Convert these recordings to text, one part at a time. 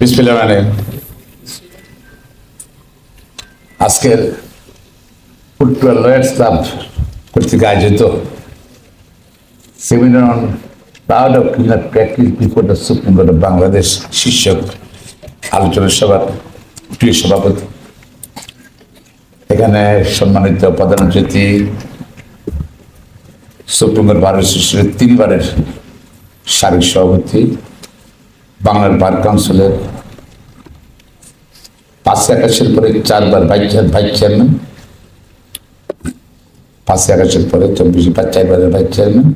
বিসমিল্লাহির রহমানির রহিম। আজকের ফুটবল লয়ার্স ক্লাব কর্তৃক আয়োজিত seminar on proud of criminal practice before the supreme court of Bangladesh শীর্ষক আলোচনা সভার প্রিয় সভাপতি, এখানে সম্মানিত প্রধান অতিথি, সুপ্রিম কোর্ট বার অ্যাসোসিয়েশনের 3 বারের সাবেক সভাপতি, বাংলার বার কাউন্সিলের 581 পরে 4 বার ভাইস চেয়ারম্যান, 581 পরে 4 বারের ভাইস চেয়ারম্যান,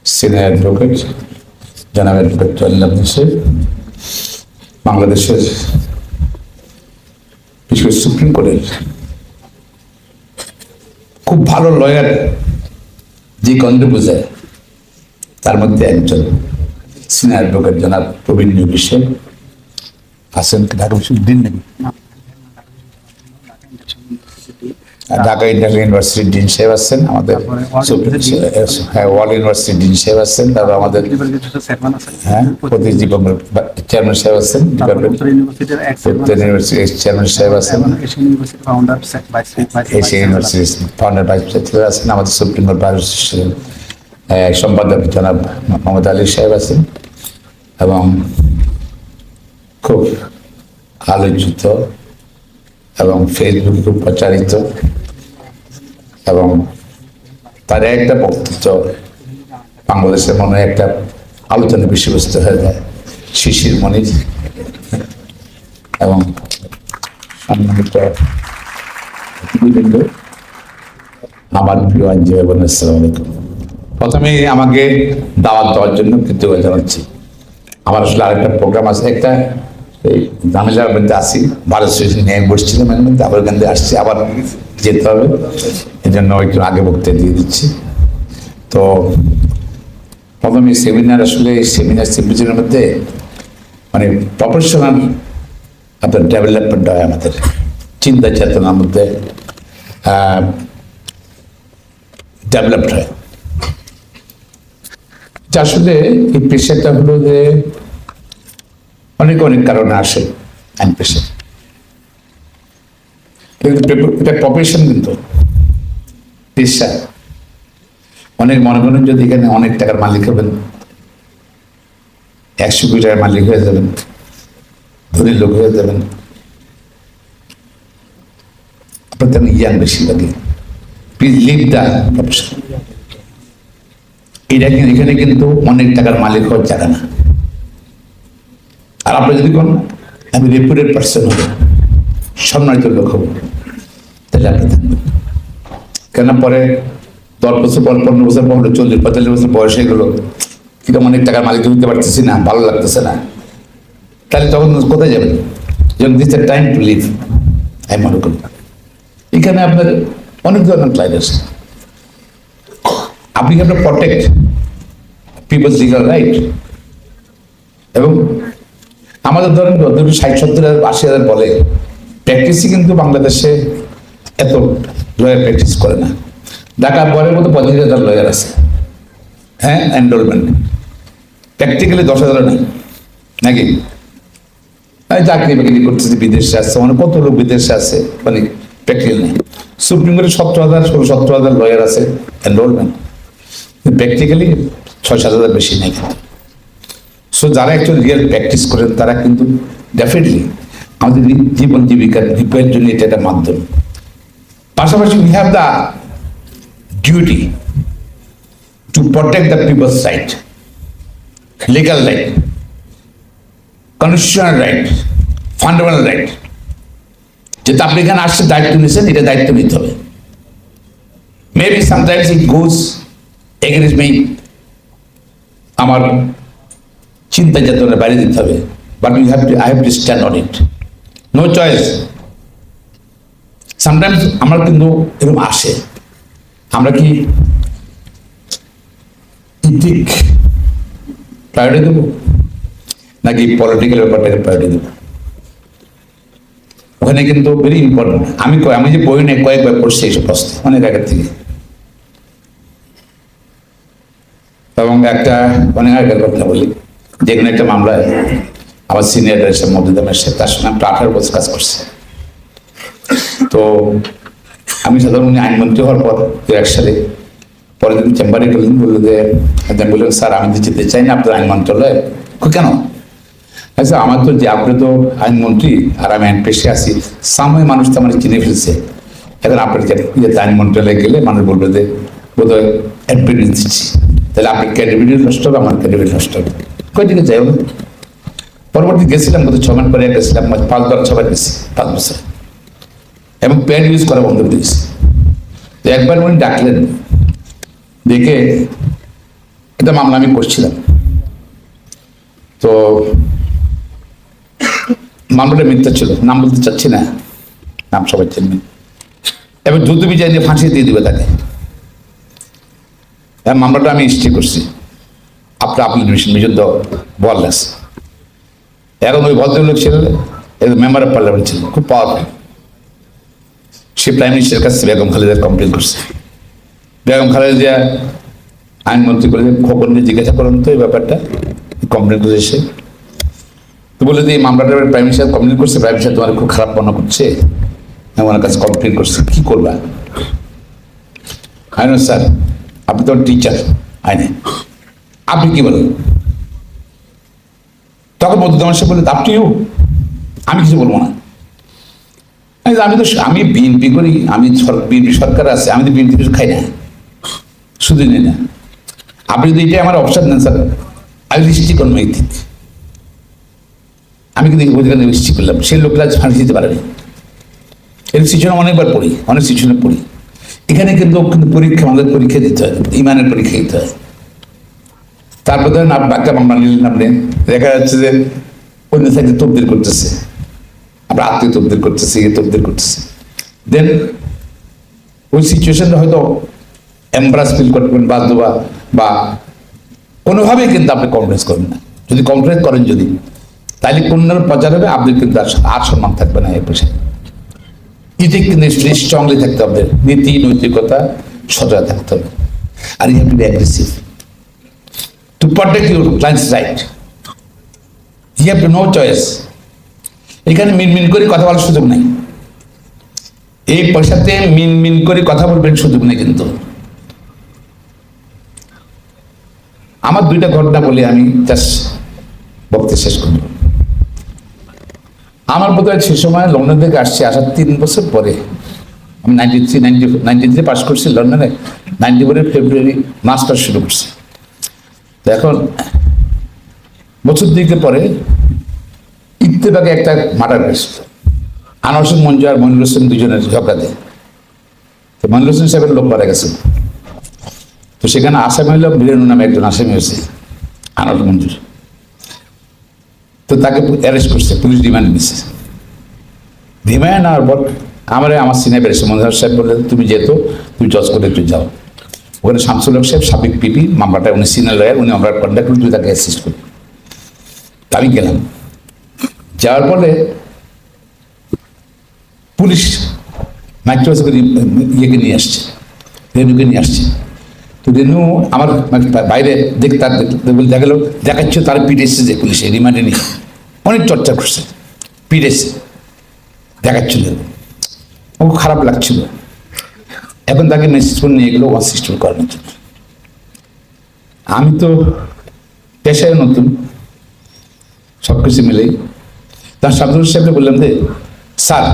সিনিয়র অ্যাডভোকেট জনাব অ্যাডভোকেট জয়নাল হোসেন, বাংলাদেশের বিশেষ করে সুপ্রিম কোর্টের খুব ভালো লয়ার যে গন্ধে বোঝায় তার মধ্যে একজন সিনিয়র অ্যাডভোকেট জনাব প্রবীণ হোসেন আছেন। ঢাকা বিশ্ববিদ্যালয় নাকি ঢাকা ইউনিভার্সিটির ডিন সাহেব আছেন, আমাদের ওয়ার্ল্ড ইউনিভার্সিটির ডিন সাহেব আছেন, তারপর আমাদের প্রতিজীবনের চেয়ারম্যান সাহেব আছেন, ইউনিভার্সিটির চেয়ারম্যান সাহেব আছেন, এশিয়া ইউনিভার্সিটির ফাউন্ডার ভাইস প্রেসিডেন্ট আছেন, আমাদের সুপ্রিম কোর্ট বার অ্যাসোসিয়েশনের সম্পাদক জনাব মোহাম্মদ আলী সাহেব আছেন এবং খুব আলোচিত এবং ফেসবুকে খুব প্রচারিত এবং তার একটা বক্তৃতা বাংলাদেশের মনে একটা আলোচনার বিষয়বস্তু হয়ে যায়, শিশির মনির এবং সম্মানিত আমার প্রিয় আইনজীবী বোন, আসসালামু আলাইকুম। প্রথমে আমাকে দাওয়াত দেওয়ার জন্য কৃতজ্ঞতা জানাচ্ছি। আমার আসলে আরেকটা প্রোগ্রাম আছে, একটা এই ঝামেলার মধ্যে আসি, ভারত নিয়ে বসছিলাম, এর মধ্যে আবার এখান থেকে আসছি, আবার যেতে হবে, এই জন্য একটু আগে বক্তৃতা দিয়ে দিচ্ছি। তো প্রথমে সেমিনার, আসলে এই সেমিনারের মধ্যে মানে প্রফেশনাল আপনার ডেভেলপমেন্ট হয়, আমাদের চিন্তা চেতনার মধ্যে ডেভেলপড হয়। আসলে এই পেশাটা হলো যে অনেক কারণে আসে আইন পেশা, এটা প্রফেশন কিন্তু পেশা। অনেক মনে করেন যদি এখানে অনেক টাকার মালিক হবেন, 100 কোটি টাকার মালিক হয়ে যাবেন, ধনী লোক হয়ে যাবেন, আপনার তেমন জ্ঞান বেশি লাগে। Please leave the profession. এখানে কিন্তু অনেক টাকার মালিক হওয়ার জায়গা না। আর আপনি যদি কোন আমি রেপুটেড পার্সন হব, সম্মানিত লোক হব, তাহলে আপনি থাকবেন। কেন পরে 10 বছর পর, 15 বছর পর, 40-45 বছর বয়স হয়ে গেলো, কিন্তু অনেক টাকার মালিক হতে পারতেছি না, ভালো লাগতেছে না, তাহলে তখন কোথায় যাবেন? যখন this the time to leave, আমি মনে করি এখানে আপনার অনেক ধরনের ক্লাইন্ট আছে। আপনি আপনার প্রটেক্ট পিপলস লিগাল রাইট, এবং আমাদের ধরেন 60-70-80 বলে প্র্যাকটিসই কিন্তু বাংলাদেশে এত লয়ার প্র্যাকটিস করে না। ঢাকা বরের মতো 25,000 লয়ার আছে, হ্যাঁ, এনরোলমেন্ট প্র্যাকটিক্যালি 10,000 নেই নাকি? চাকরি বাকরি করতেছে, বিদেশে আসছে, মানে কত লোক বিদেশে আছে, মানে প্র্যাকটিক্যাল নেই। সুপ্রিম কোর্টে 17,000 লয়ার আছে এনরোলমেন্ট, প্র্যাকটিক্যালি 6-7 বেশি নেই। সো যারা একজন রিয়েল প্র্যাকটিস করেন তারা কিন্তু ডেফিনেটলি আমাদের জীবন জীবিকার নির্বাহের জন্য এটা একটা মাধ্যম। পাশাপাশি we have the duty to protect the people's right, legal right, constitutional right, fundamental right. যেটা আপনি এখানে আসছে দায়িত্ব নিয়েছেন, এটা দায়িত্ব নিতে হবে। Maybe sometimes it goes against me, আমার চিন্তা চেতনার বাইরে দিতে হবে, but I have to stand on it, no choice. Sometimes আমার কিন্তু এরকম আসে, আমরা কি ইথিক প্রায়োরিটি দেবো নাকি পলিটিক্যাল ব্যাপারটাকে প্রায়োরিটি দেবো? ওখানে কিন্তু ভেরি ইম্পর্টেন্ট। আমি যে বই নিয়ে কয়েকবার পড়ছি এইসব প্রশ্ন অনেক আগের থেকে, এবং একটা অনেক আগের কথা বলি, যে কোনো একটা মামলায় আমার সিনিয়র ডাইরেক্টর মবদুল আহমেদ সাহেব, তার সঙ্গে আমি 18 বছর কাজ করছি। তো আমি সাধারণ উনি আইনমন্ত্রী হওয়ার পর 2001 সালে পরের দিন চেম্বারে গেলেন, বললো যে বললেন স্যার আমি তো যেতে চাই না আপনার আইন মন্ত্রণালয়ে। কেন? আচ্ছা আমার তো যে আপনি তো আইনমন্ত্রী আর আমি আইন পেশে আছি, সাময়িক মানুষ তো আমার চিনে ফেলছে, এখন আপনার আইন মন্ত্রণালয়ে গেলে মানুষ বলবে যে বোধহয় অ্যাডমিট দিচ্ছি, তাহলে আপনার ক্যাডিবিটি নষ্ট হবে, আমার ক্যাডিবিটি নষ্ট হবে। কয়দিকে যাই হোক পরবর্তী গেছিলাম, গত 6 মাস পরে গেছিলাম, 5 বার 6 বার গেছি 5 বছর, এবং প্যাড ইউজ করা বন্ধ করে দিয়েছি। তো একবার উনি ডাকলেন, দেখে একটা মামলা আমি করছিলাম। তো মামলাটা মিথ্যা ছিল, নাম বলতে চাচ্ছি না, নাম সবাই চিনবেন। এবার যুদ্ধ বিচার দিয়ে ফাঁসি দিয়ে দিবে তাকে। মামলাটা আমি হিস্ট্রি করছি, আপনার বিশুদ্ধ বললেস। এখন ওই ভদ্রলোক ছিলেন মেম্বার অফ পার্লামেন্ট ছিলেন, খুব পাওয়ারফুল। সে প্রাইম মিনিস্টারের কাছে বেগম খালেদার কমপ্লেন করছে। বেগম খালেদা আইনমন্ত্রী করে খবর নিয়ে জিজ্ঞাসা করেন তো এই ব্যাপারটা, কমপ্লেন করে এসে। তো বলে যে এই মামলাটা প্রাইম মিনিস্টার কমপ্লেন করছে, প্রাইম মিনিস্টার তোমার খুব খারাপ মনে করছে, আমার কাছে কমপ্লেন করছে, কি করবা? আইন স্যার আপনি তো টিচার আইনে, আপনি কি বলেন? তখন মধ্যে আমার সাথে বললেন আপনিও, আমি কিছু বলবো না। আমি বিএনপি করি, আমি বিএনপি সরকার আছে, আমি তো বিএনপি কিছু খাই না, শুধু নিই না। আপনি যদি এটাই আমার অপশন নেন স্যার, আমি রিস্ট্রিক্ট করবো এই দিক। আমি কিন্তু রিস্ট্রিক্ট করলাম, সেই লোকরা ফাঁসি দিতে পারেনি। এর সিচুয়েশন অনেকবার পড়ি, অনেক সিচুয়েশনে পড়ি। এখানে কিন্তু পরীক্ষা, আমাদের পরীক্ষা দিতে হয়, ইমানের পরীক্ষা দিতে হয়। তারপর ধরেন বাক্যা মামলা নিলেন আপনি, দেখা যাচ্ছে যে অন্য সাইডে তবদিল করতেছে, আমরা আত্মীয় তবদিল করতেছি, তবদিল করতেছি। দেন ওই সিচুয়েশনটা হয়তো এমব্রাস ফিল করবেন বাধ্যবা, বা কোনোভাবেই কিন্তু আপনি কমপ্লেন্স করবেন না। যদি কমপ্লেন্স করেন যদি, তাহলে কোনোর প্রচার হবে, আপনি কিন্তু আর সম্মান থাকবে না এই পেশায়। এতে কিন্তু স্ট্রংলি থাকতে হবে, নীতি নৈতিকতা সজাগ থাকতে হবে। আর you have to be aggressive to protect your client's right. You have no choice. এখানে মিনমিন করে কথা বলার সুযোগ নাই, এই পয়সাতে মিনমিন করে কথা বলবেন সুযোগ নেই। কিন্তু আমার 2টা ঘটনা বলে আমি জাস্ট বক্তব্য শেষ করব। আমার বোধহয় সে সময় লন্ডন থেকে আসার 3 বছর পরে, আমি 93 পাস করছি লন্ডনে, 94 ফেব্রুয়ারি মাস্টার শুরু করছি। এখন বছর 2 পরে ইত্তেফাকে একটা মার্ডার হয়েছিল, আনোয়ার হোসেন মঞ্জু আর মনির হোসেন দুজনের ঝগড়াতে। তো মনির হোসেন সাহেবের লোক মারা গেছে, তো সেখানে আসামি হইল বীরেন্দ্র নামে একজন আসামি হয়েছে, আনোয়ার মঞ্জুর। তো তাকে অ্যারেস্ট করছে, পুলিশ রিমান্ড নিচ্ছে। রিমান্ড নেওয়ার পর আমার সিনিয়র ব্যারিস্টার মনোহর সাহেব বললেন তুমি যেহেতু তুমি জজ করে একটু যাও। ওখানে শামসুল হক সাহেব সাবেক পিপি, মামলাটা উনি সিনিয়র লয়ার, উনি আমরা কন্ট্যাক্ট করি, তুই তাকে অ্যাসিস্ট করি। আমি গেলাম, যাওয়ার পরে পুলিশ মাইক্রোবাস করে ইয়েকে নিয়ে আসছে, রেনুকে নিয়ে আসছে। তো রেনু আমার বাইরে দেখা গেল দেখাচ্ছ তার পিটেছে, যে পুলিশে রিমান্ডে নিয়ে অনেক চর্চা করছে, পিটেছে দেখাচ্ছিল, ও খারাপ লাগছিল। এখন তাকে মেসেজ করে নিয়ে গেলো অ্যাসিস্ট করানোর জন্য। আমি তো পেশায় নতুন, সবকিছু মিলেই তার শামসুল সাহেবকে বললাম যে স্যার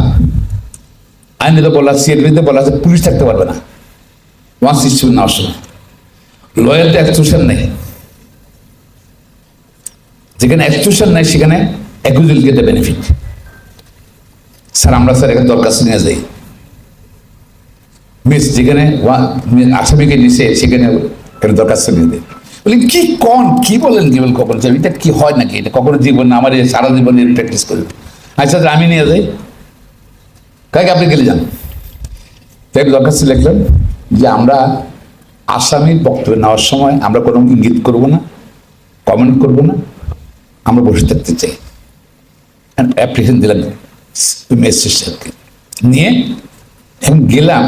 আইনে তো বলা, সিএলপিতে বলা আছে পুলিশ থাকতে পারবে না অ্যাসিস্ট নেওয়ার সময়, লয়ালটি এক্সক্লুশন নেই। যেখানে এক্সক্লুশন নেই সেখানে অ্যাকুইজিল গেটে বেনিফিট। স্যার আমরা স্যার এখানে দরখাস্ত নিয়ে যাই, মিস যেখানে আসামিকে নিচে সেখানে দরখাস্ত নিয়ে দেয়। বলি কি কি বলেন, কি বল কখন এটা কি হয় নাকি, এটা কখনো জীবন না, আমার সারা জীবন প্র্যাকটিস করি। আচ্ছা আমি নিয়ে যাই, কাকে আপনি গেলে যান। তাই দরখাস্ত লিখলেন যে আমরা আসামির বক্তব্য নেওয়ার সময় আমরা কোনো ইঙ্গিত করব না, কমেন্ট করব না, আমরা বসে থাকতে চাই। অ্যাপ্লিকেশন দিলাম ম্যাজিস্ট্রেট সাহেবকে নিয়ে, এখন গেলাম,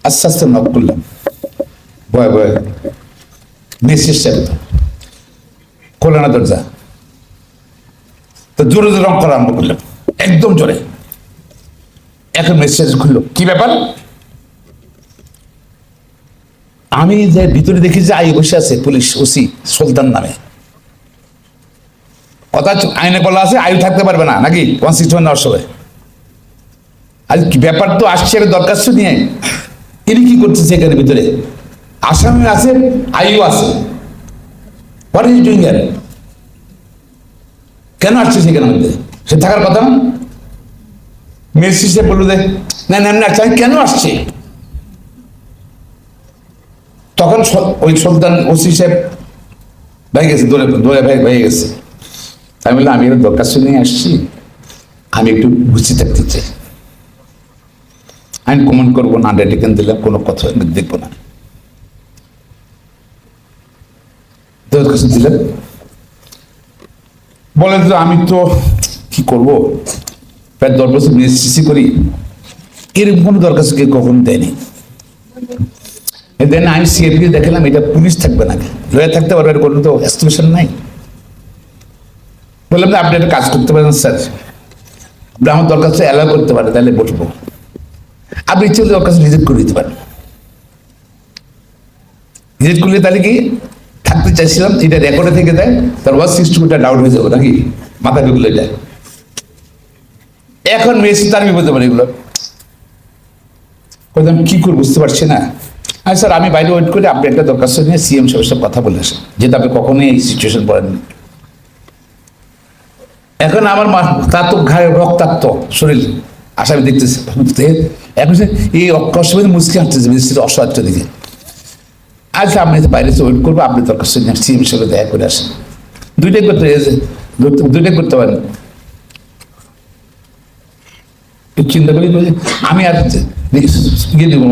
আস্তে আস্তে নক করলাম, ভয় ভয় ম্যাজিস্ট্রেট সাহেব খোলে না দরজা, তো জোরে জোরে রং করা আরম্ভ করলাম, একদম জোরে। এখন মেসেজ খুললো, কি ব্যাপার? আমি যে ভিতরে দেখি যে আই বসে আছে, পুলিশ ওসি সুলতান নামে। অর্থাৎ আইনে বলা আছে আয়ু থাকতে পারবে না নাকি 161 নেওয়ার সময়। আর ব্যাপার তো আসছে দরখাস্ত নিয়ে, ইনি কি করতেছে এখানে ভিতরে? আসামি আছে, আয়ু আছে, হোয়াট ইজ ডুইং হিয়ার? কেন আসছে সেখানে মধ্যে? সে থাকার কথা না। মেসি সে বললো যে না না না, কেন আসছে? তখন ওই সুলতান ওসি সাহেব ভেঙে গেছে, দৌড়ে দৌড়ে ভেঙে গেছে। আমি বললাম আমি এর দরখাস্ত নিয়ে আসছি, আমি একটু বুঝতে থাকতে চাই, আমি কমেন্ট করবো না, ডেটিকেন দিলাম, কোনো কথা দেখবো না। দরখাস্ত দিলেন, বলেন তো আমি তো কি করবো, প্রায় 10 বছর বিএসসিসি করি, এরকম কোনো দরখাস্ত কেউ কখনো দেয়নি। দেন আমি সিএপি দেখলাম এটা পুলিশ থাকবে নাকি, লয়ার থাকতে পারবে, এর কোনো তো এস্টিমেশন নাই। বললাম যে আপনি একটা কাজ করতে পারেন স্যার, আপনি আমার দরখাস্ত অ্যালাউ করতে পারেন, তাহলে বসবো। আপনি ইচ্ছে হলে দরখাস্ত রিজেক্ট করে দিতে পারেন। রিজেক্ট করলে তাহলে কি থাকতে চাইছিলাম, এটা রেকর্ডে থেকে দেয়, তার 160 ডাউট হয়ে যাবে নাকি, মাথা ঢুকলে যায়। এখন মেসি তার বিপদে পারে এগুলো, আমি কি করে বুঝতে পারছি না। আর স্যার আমি বাইরে ওয়েট করে আপনি একটা দরখাস্ত নিয়ে সিএম সাহেবের সাথে কথা বলে আসেন, যেহেতু আপনি কখনোই এই সিচুয়েশন পড়েননি। এখন আমার তার তো ঘায়ে রক্তাক্ত শরীর, আসামি দেখতেছে এখন এই অকস্মাৎ মুসকে হাঁটতেছে মিনিস্ট্রির অসহায়ত্ব দিকে। আচ্ছা আপনি বাইরে ওয়েট করবো, আপনি দরখাস্ত নিয়ে সিএম সাহেবের দেখা করে আসেন। দুইটাই করতে পারেন। চিন্তা করি আমি আর ইয়ে দেবো,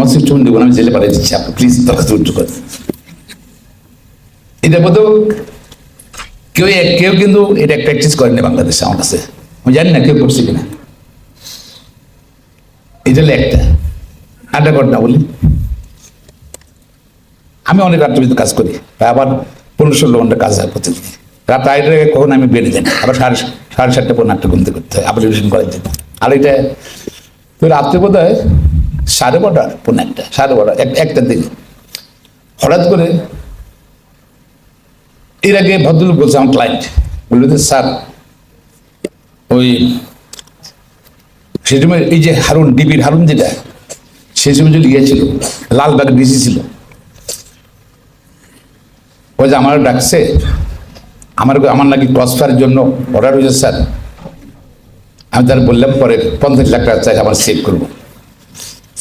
দেবো না, আমি জেলে পাঠিয়ে দিচ্ছি, আপনি প্লিজ দরখাস্ত উচ্চ করেন। এটা বোধ কেউ কিন্তু এটা প্র্যাকটিস করেনি বাংলাদেশে আমার কাছে, আমি জানি না কেউ করছে কিনা। এটা হলো একটা আড্ডা ঘটনা বলি। আমি অনেক রাত্রিতে কাজ করি, আবার 15-16 ঘন্টা কাজ হয় প্রতিদিন। রাত 8টার আগে কখন আমি বেরিয়ে যাই, আবার 7:30 পর 8টা ঘুমতে করতে হয়, আবার রিভিশন করার জন্য। আর এটা তো রাত্রে বোধ হয় 12:30 পর 1টা, 12:30 1টার দিকে হঠাৎ করে এর আগে ভদ্রলোক বলছে, আমার ক্লায়েন্ট বললো যে স্যার ওই সেই সময় এই যে হারুন, ডিবির হারুন যেটা, সেই সময় যে লিয়েছিল লালবাগ ডিসি ছিল, ওই যে আমার ডাকছে, আমার নাকি ট্রান্সফারের জন্য অর্ডার হয়েছে স্যার। আমি তার বললাম পরে 50 লাখ টাকা চাই আমার সেভ করবো।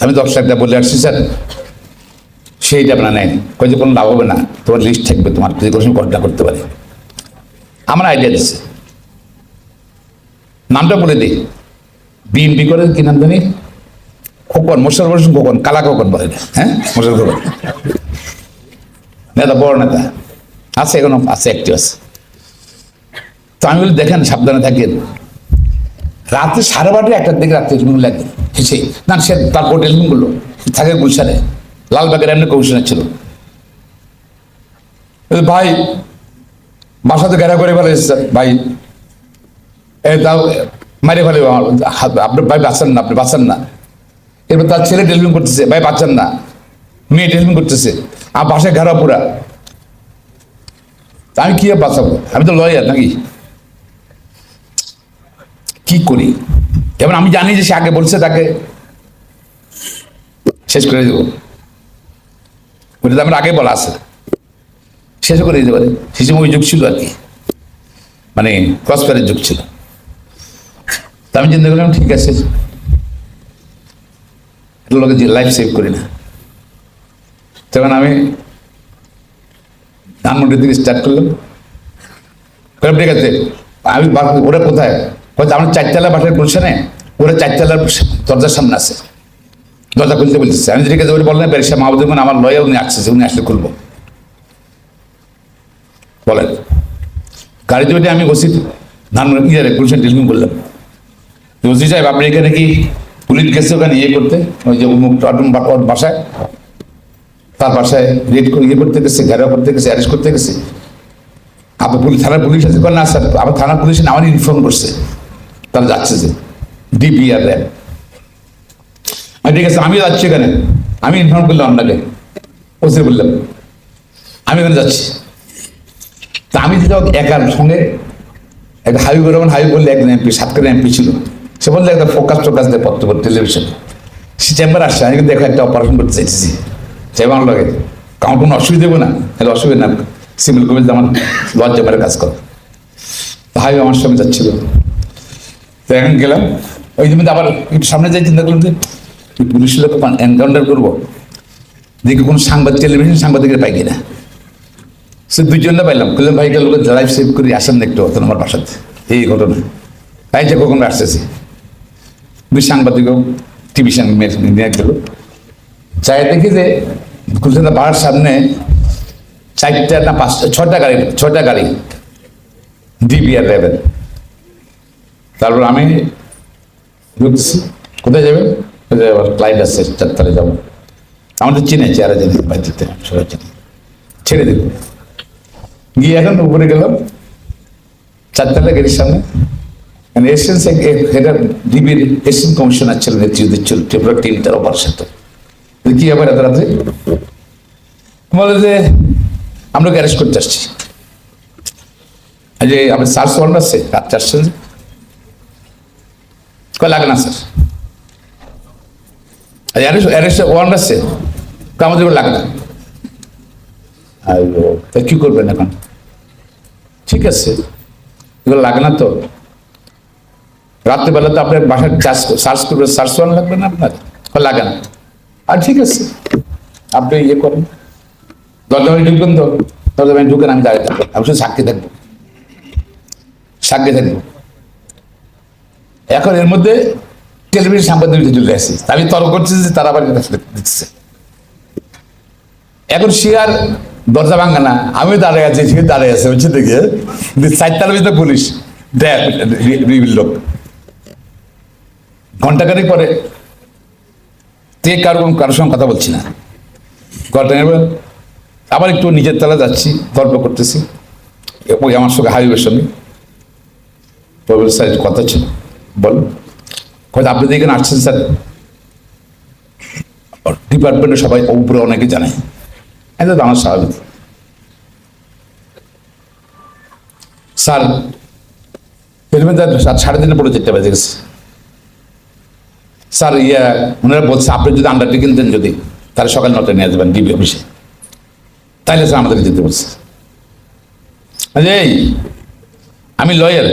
আমি 10 লাখ টাকা বলে আসছি স্যার, সেইটা আপনার নেন, কই যে কোনো লাভ হবে না, তোমার লিস্ট থাকবে, তোমার যদি কোনো সময় ঘটনা করতে পারে। আমার আইডিয়া দিচ্ছে, নামটা বলে দিই, বিএনপি করে কি নাম জানি, খোকন, মোশাররফ হোসেন খোকন, কালা খোকন বলে, হ্যাঁ মোশাররফ খোকন, নেতা, বড় নেতা আছে, এখনো আছে, অ্যাক্টিভ আছে। তো আমি বলি দেখেন সাবধানে থাকেন। রাতে 12:30 1টার দিকে রাত্রে লাগে হেসে না, সে তারপর টেলিফোন করলো, থাকে গুলশানে, লালবাগের এমনি কমিশনার ছিল। ভাই বাসাতে ঘেরা করে ফেলেছে স্যার, ভাই তাও মারে ফেলে, আপনার ভাই বাঁচান না, আপনি বাঁচান না। এরপর তার ছেলে টেলিফোন করতেছে, ভাই বাঁচান না, মেয়ে টেলিফোন করতেছে, আমার বাসায় ঘেরা পুরা। আমি কি বাঁচাবো, আমি তো লয়ার নাকি, কি করি? এবার আমি জানি যে সে আগে বলছে তাকে শেষ করে দেবো, ওটা তো আমার আগে বলা আছে, শেষ করে দিতে পারে। সে সময় ওই যুগ ছিল আর কি, মানে ক্রসফায়ারের যুগ ছিল। তা আমি চিন্তা করলাম ঠিক আছে, লোকে যে লাইফ সেভ করি না। তখন আমি ধানমন্ডির দিকে স্টার্ট করলাম, ঠিক আছে আমি ওরা কোথায়, আমার 4তলা বাসার গুলশানে, ওরা 4তলার দরজার সামনে আছে, দরজা খুলতে বলতেছে। আমি ঠিক আছে ওরা বললেন ব্যারিস্টার মাহবুবুর, আমার লয়ার, উনি আসছে, উনি আসলে খুলবো, বলেন। গাড়িতে উঠে আমি ওসি ধানমন্ডি গুলশান টেলিফোন করলাম, ওসি সাহেব আপনি এখানে কি পুলিশ গেছে ওখানে ইয়ে করতে, ওই যে বাসায়, তার বাসায় রেড করে ইয়ে করতে গেছে, ঘেরাও করতে গেছে, অ্যারেস্ট করতে গেছে। আপনার পুলিশ থানার পুলিশ আছে? না স্যার, আমার থানার পুলিশ আমার ইনফর্ম করছে তারা যাচ্ছে যে ডিবি আর র্যাব। ঠিক আছে, আমি যাচ্ছি এখানে, আমি ইনফর্ম করলাম আপনাকে, ওসি বললাম আমি এখানে যাচ্ছি। তা আমি যেটা একার সঙ্গে একটা হাবিবুর রহমান, হাবিব বললে একজন এমপি, সাতক্ষীরা এমপি ছিল, সে বললে একটা ফোকাস টোকাস দেয় পত্র টেলিভিশন, সে চেম্বার আসছে, আমি দেখো একটা অপারেশন করতে চাইছি, চেম্বার লাগে কারণ কোনো অসুবিধা দেবো না, তাহলে অসুবিধা না, সিভিল কবিল আমার লজ চেম্বারে কাজ করো। হাবিব আমার সঙ্গে যাচ্ছিল, তো এখন গেলাম, ওই জন্য আবার একটু সামনে যাই, চিন্তা করলাম যে পুলিশের লোক এনকাউন্টার করবো, দেখি কোনো সাংবাদিক, টেলিভিশন সাংবাদিকের পাই কিনা। সে দুইজনটা পাইলাম, বললাম ভাই লোক লাইভ সেভ করি, আসেন না একটু আমার বাসাতে, এই ঘটনা তাই যে কখন আসতেছি। দুই সাংবাদিকও টিভি নিয়ে গেল, চাই দেখি যে কুলচান্দা পাহাড় সামনে 4টা না 5টা 6টা গাড়ি ডিবি আর র্যাবের। তারপর আমি ঢুকছি, কোথায় যাবেন? ফ্লাইট আছে, 4 যাবো। আমাদের চিনে চেয়ারা জানি, বাড়িতে সবাই চিনে, ছেড়ে দিল। গিয়ে এখন উপরে গেলাম 4 গাড়ির সামনে, এসেন্স ডিবির এসেন্ট কমিশনার ছিলেন, নেতৃত্ব ছিল ত্রিপুরা টিমটার অপার সাথে। কি ব্যাপার এত রাত্রে? বলে যে আমরা অ্যারেস্ট করতে আসছি, যে আপনার সার্চ ওয়ারেন্ট আছে, রাত্রে আসছেন যে? লাগে না স্যার, অ্যারেস্ট ওয়ারেন্ট আছে, আমাদের লাগে না। তা কি করবেন এখন? ঠিক আছে, এগুলো লাগে না তো, রাত্রেবেলা তো আপনার বাসার সার্চ করবেন, সার্চ ওয়ারেন্ট লাগবে না আপনার, লাগে না। আর ঠিক আছে, আপনি ইয়ে করেন, দরজায় ঢুকবেন তো, দরজায় ঢুকেন, আমি দাঁড়িয়ে থাকবো, আমি শুধু সাক্ষী থাকবো। এখন এর মধ্যে টেলিভিশন সাংবাদিক চলে আসছে, আমি তর্ক করছি যে তারা আবার দিচ্ছে। এখন সে আর দরজা ভাঙে না, আমি দাঁড়িয়ে আছি, সে দাঁড়িয়ে আছে, বুঝছে দেখে 4টার ভিতরে পুলিশ লোক। ঘন্টাখানিক পরে কারোর সঙ্গে কথা বলছি না, আবার একটু নিজের তলা যাচ্ছি, গল্প করতেছি ওই আমার সঙ্গে হাবিবের সঙ্গে। স্যার কথা ছিল, বল আপনি তো এখানে আসছেন স্যার, ডিপার্টমেন্টে সবাই উপরে অনেকে জানে, এটা তো আমার স্বাভাবিক। স্যার 3:30 পরে 4টা বেজে গেছে স্যার। ওনারা বলছে আপনি যদি আন্ডারটেকিং দেন যদি, তাহলে সকাল 9টায় নিয়ে যাবেন ডিবি অফিসে, তাইলে স্যার আমাদেরকে যেতে বলছে। এই আমি লয়ার,